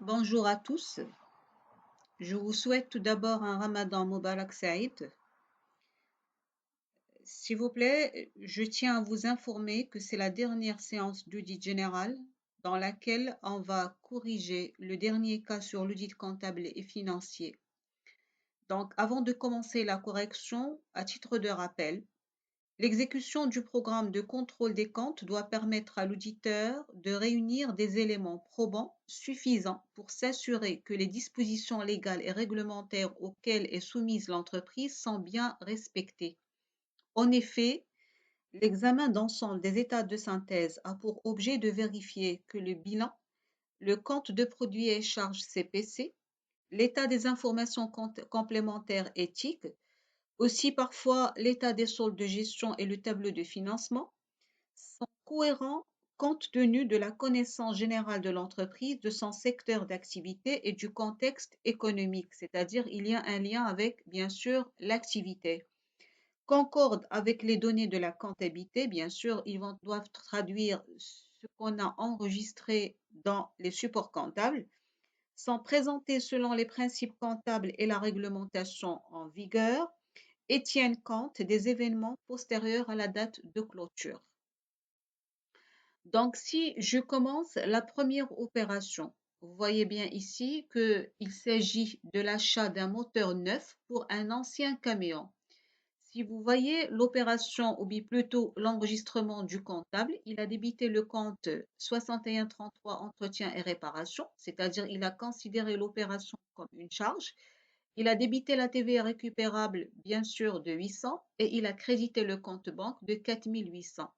Bonjour à tous. Je vous souhaite tout d'abord un Ramadan Mubarak Saïd. S'il vous plaît, je tiens à vous informer que c'est la dernière séance d'audit général dans laquelle on va corriger le dernier cas sur l'audit comptable et financier. Donc, avant de commencer la correction, à titre de rappel, l'exécution du programme de contrôle des comptes doit permettre à l'auditeur de réunir des éléments probants suffisants pour s'assurer que les dispositions légales et réglementaires auxquelles est soumise l'entreprise sont bien respectées. En effet, l'examen d'ensemble des états de synthèse a pour objet de vérifier que le bilan, le compte de produits et charges CPC, l'état des informations complémentaires éthiques, aussi parfois l'état des soldes de gestion et le tableau de financement sont cohérents compte tenu de la connaissance générale de l'entreprise, de son secteur d'activité et du contexte économique, c'est-à-dire il y a un lien avec, bien sûr, l'activité. Concorde avec les données de la comptabilité, bien sûr, doivent traduire ce qu'on a enregistré dans les supports comptables, sont présentés selon les principes comptables et la réglementation en vigueur, et tiennent compte des événements postérieurs à la date de clôture. Donc, si je commence la première opération, vous voyez bien ici qu'il s'agit de l'achat d'un moteur neuf pour un ancien camion. Si vous voyez l'opération, ou bien plutôt l'enregistrement du comptable, il a débité le compte 6133 entretien et réparation, c'est-à-dire il a considéré l'opération comme une charge. Il a débité la TVA récupérable, bien sûr, de 800 et il a crédité le compte banque de 4800.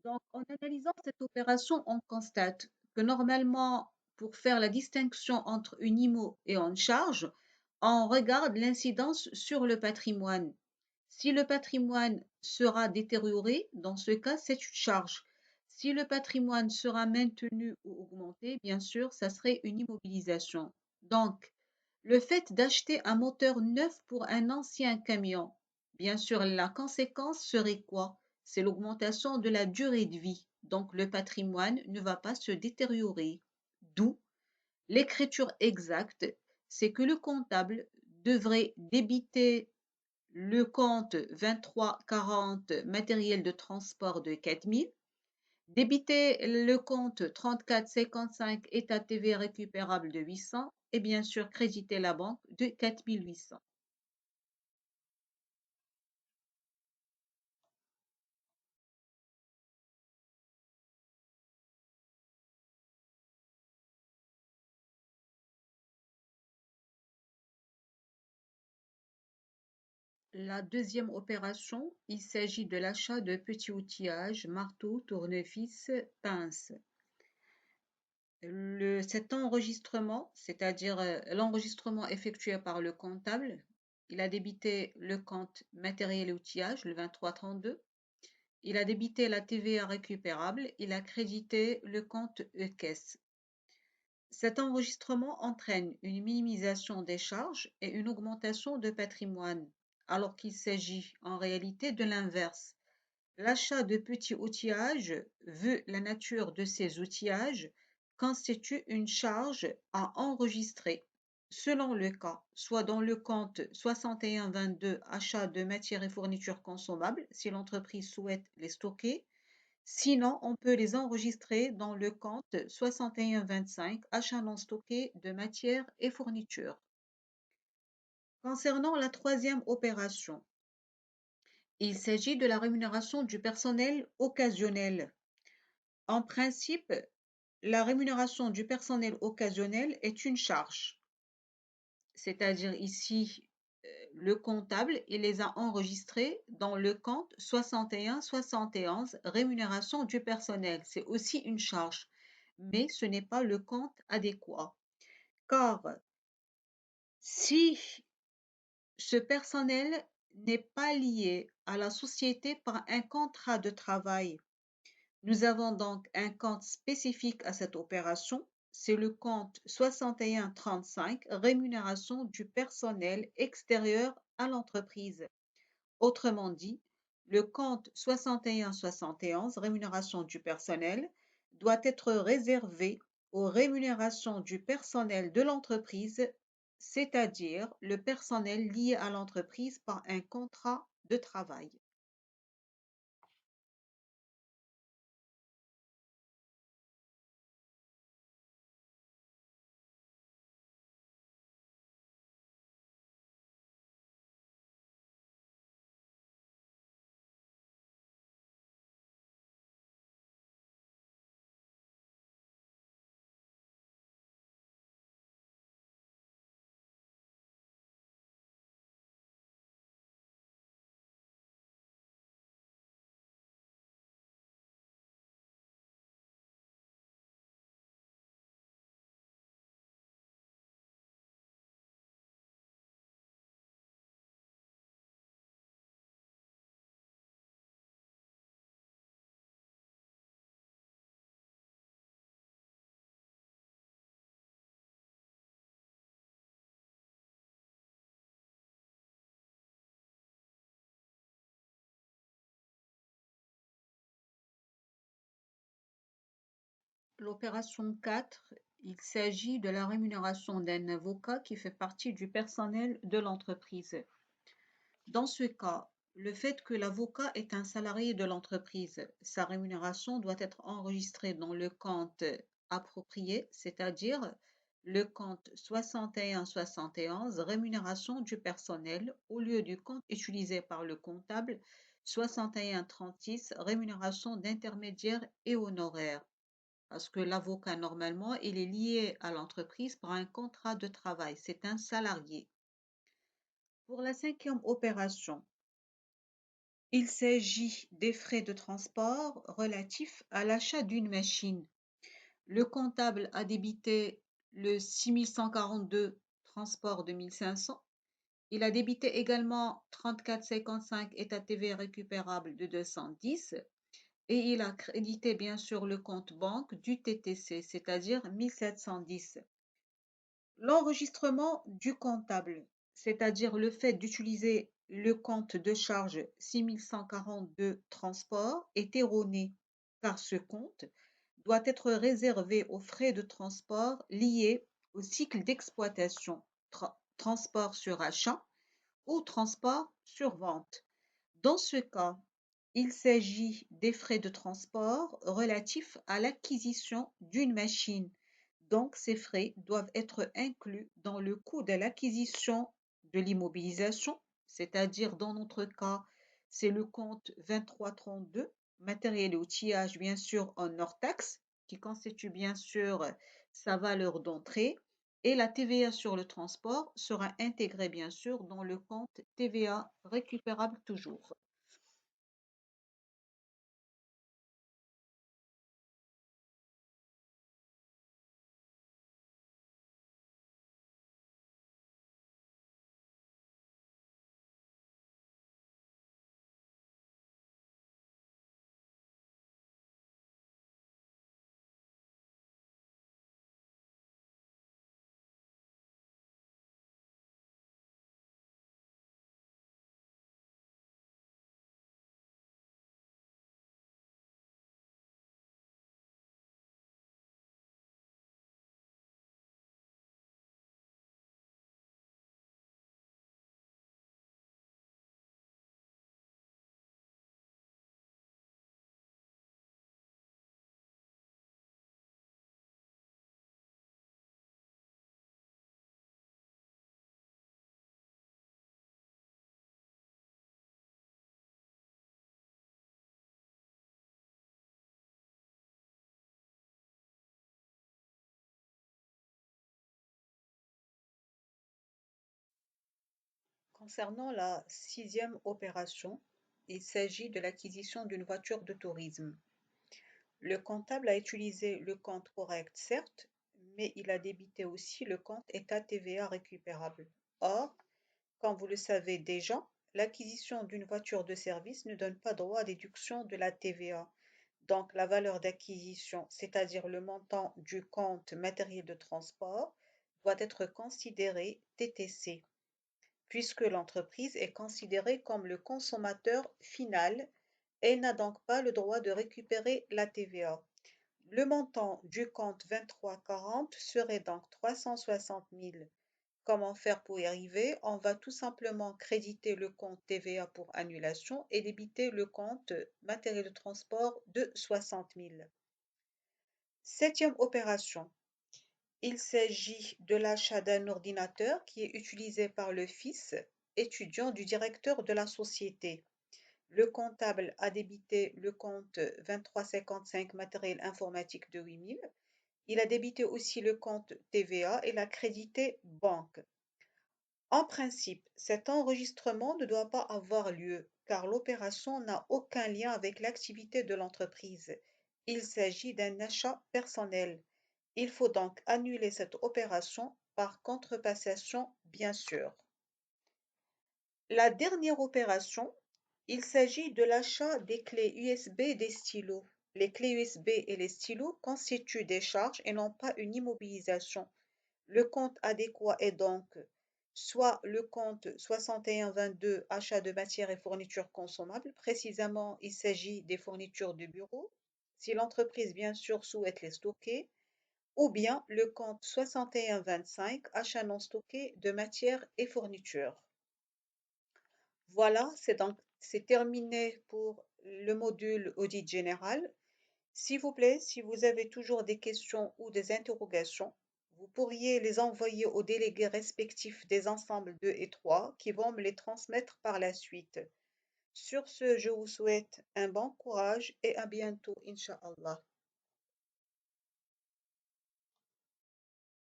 Donc, en analysant cette opération, on constate que normalement, pour faire la distinction entre une IMO et une charge, on regarde l'incidence sur le patrimoine. Si le patrimoine sera détérioré, dans ce cas, c'est une charge. Si le patrimoine sera maintenu ou augmenté, bien sûr, ça serait une immobilisation. Donc, le fait d'acheter un moteur neuf pour un ancien camion, bien sûr, la conséquence serait quoi? C'est l'augmentation de la durée de vie. Donc, le patrimoine ne va pas se détériorer. D'où l'écriture exacte, c'est que le comptable devrait débiter le compte 2340 matériel de transport de 4000, débiter le compte 3455 état TV récupérable de 800 et bien sûr créditer la banque de 4800. La deuxième opération, il s'agit de l'achat de petits outillages, marteaux, tournevis, pinces. Cet enregistrement, c'est-à-dire l'enregistrement effectué par le comptable, il a débité le compte matériel et outillage, le 2332. Il a débité la TVA récupérable. Il a crédité le compte E-caisse. Cet enregistrement entraîne une minimisation des charges et une augmentation de patrimoine, alors qu'il s'agit en réalité de l'inverse. L'achat de petits outillages, vu la nature de ces outillages, constitue une charge à enregistrer, selon le cas, soit dans le compte 6122 achat de matières et fournitures consommables, si l'entreprise souhaite les stocker, sinon on peut les enregistrer dans le compte 6125 achat non stocké de matières et fournitures. Concernant la troisième opération, il s'agit de la rémunération du personnel occasionnel. En principe, la rémunération du personnel occasionnel est une charge, c'est-à-dire ici, le comptable, il les a enregistrés dans le compte 61-71 rémunération du personnel. C'est aussi une charge, mais ce n'est pas le compte adéquat. Car si ce personnel n'est pas lié à la société par un contrat de travail, nous avons donc un compte spécifique à cette opération, c'est le compte 6135, rémunération du personnel extérieur à l'entreprise. Autrement dit, le compte 6171, rémunération du personnel, doit être réservé aux rémunérations du personnel de l'entreprise, c'est-à-dire le personnel lié à l'entreprise par un contrat de travail. L'opération 4, il s'agit de la rémunération d'un avocat qui fait partie du personnel de l'entreprise. Dans ce cas, le fait que l'avocat est un salarié de l'entreprise, sa rémunération doit être enregistrée dans le compte approprié, c'est-à-dire le compte 6171 rémunération du personnel au lieu du compte utilisé par le comptable 6136 rémunération d'intermédiaire et honoraires. Parce que l'avocat, normalement, il est lié à l'entreprise par un contrat de travail. C'est un salarié. Pour la cinquième opération, il s'agit des frais de transport relatifs à l'achat d'une machine. Le comptable a débité le 6142 transport de 1500. Il a débité également 34,55 état TVA récupérable de 210 et il a crédité bien sûr le compte banque du TTC, c'est-à-dire 1710. L'enregistrement du comptable, c'est-à-dire le fait d'utiliser le compte de charge 6142 transport est erroné car ce compte doit être réservé aux frais de transport liés au cycle d'exploitation, transport sur achat ou transport sur vente. Dans ce cas, il s'agit des frais de transport relatifs à l'acquisition d'une machine. Donc, ces frais doivent être inclus dans le coût de l'acquisition de l'immobilisation, c'est-à-dire dans notre cas, c'est le compte 2332, matériel et outillage, bien sûr, en hors taxe, qui constitue bien sûr sa valeur d'entrée. Et la TVA sur le transport sera intégrée, bien sûr, dans le compte TVA récupérable toujours. Concernant la sixième opération, il s'agit de l'acquisition d'une voiture de tourisme. Le comptable a utilisé le compte correct, certes, mais il a débité aussi le compte état TVA récupérable. Or, comme vous le savez déjà, l'acquisition d'une voiture de service ne donne pas droit à déduction de la TVA. Donc, la valeur d'acquisition, c'est-à-dire le montant du compte matériel de transport, doit être considéré TTC, puisque l'entreprise est considérée comme le consommateur final et n'a donc pas le droit de récupérer la TVA. Le montant du compte 2340 serait donc 360 000. Comment faire pour y arriver? On va tout simplement créditer le compte TVA pour annulation et débiter le compte matériel de transport de 60 000. Septième opération. Il s'agit de l'achat d'un ordinateur qui est utilisé par le fils étudiant du directeur de la société. Le comptable a débité le compte 2355 matériel informatique de 8 000. Il a débité aussi le compte TVA et l'a crédité banque. En principe, cet enregistrement ne doit pas avoir lieu car l'opération n'a aucun lien avec l'activité de l'entreprise. Il s'agit d'un achat personnel. Il faut donc annuler cette opération par contrepassation, bien sûr. La dernière opération, il s'agit de l'achat des clés USB et des stylos. Les clés USB et les stylos constituent des charges et non pas une immobilisation. Le compte adéquat est donc soit le compte 6122 achat de matières et fournitures consommables, précisément il s'agit des fournitures de bureau, si l'entreprise bien sûr souhaite les stocker, ou bien le compte 6125 achat non stocké de matières et fournitures. Voilà, c'est terminé pour le module audit général. S'il vous plaît, si vous avez toujours des questions ou des interrogations, vous pourriez les envoyer aux délégués respectifs des ensembles 2 et 3 qui vont me les transmettre par la suite. Sur ce, je vous souhaite un bon courage et à bientôt, Inch'Allah.